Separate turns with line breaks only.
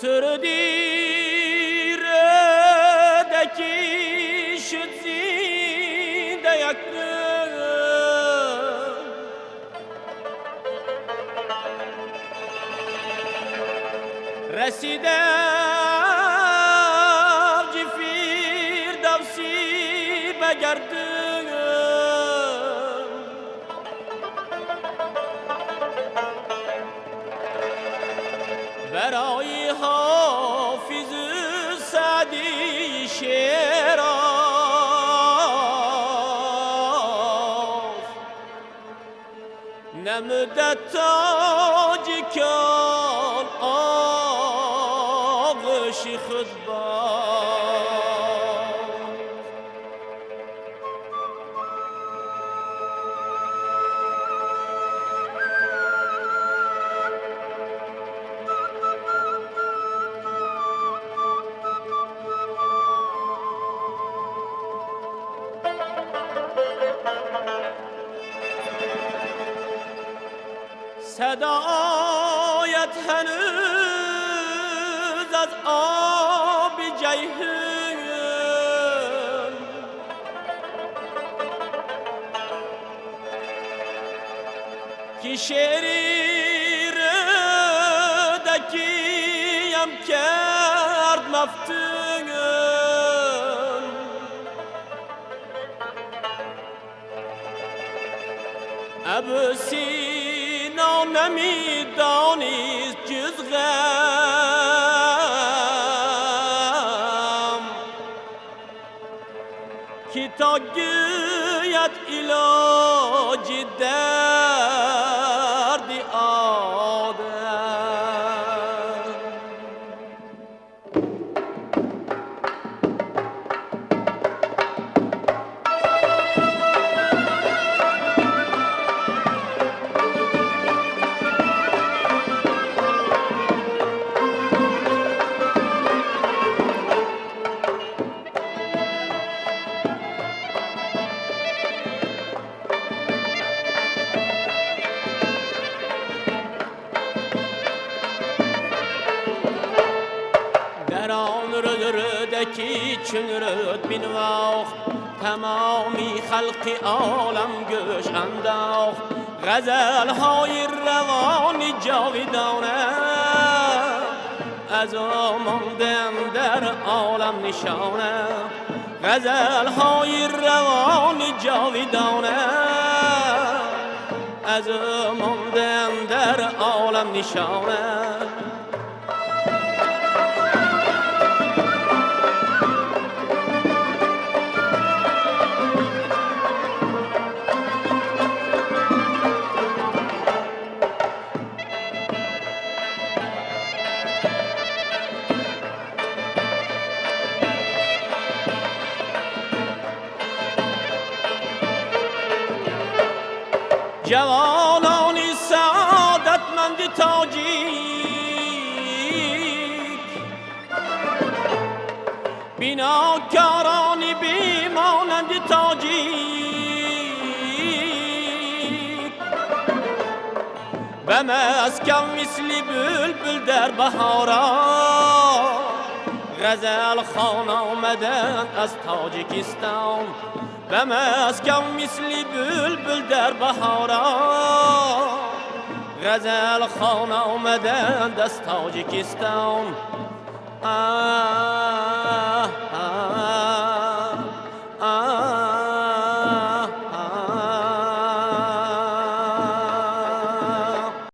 Sürdürdeki şu zinde yaktım Resider cifir davsi begerdim برای حافظ سعدی شیراز نمدت تاج کن آغوش خود صدایت هنوز از آب جیحون که شعری ردکیم کرد مفتون ابو سینا نمیدانیست جز غم که تا گوید علاج درد آدم ردکی چون رد بین وقت تمامی خلق عالم گوش انداخت غزل های روانی جاویدانه از آماندن در عالم نشانه غزل های روانی جاویدانه از آماندن در عالم نشانه جوانانی سعادتمند تاجیک بیناکارانی بیمانند تاجیک و مسکن مثل بلبل در بهاران غزل خوان آمدن از تاجیکستان و مسکن مثل بلبل در بهاران غزل خوان آمدند از تاجیکستان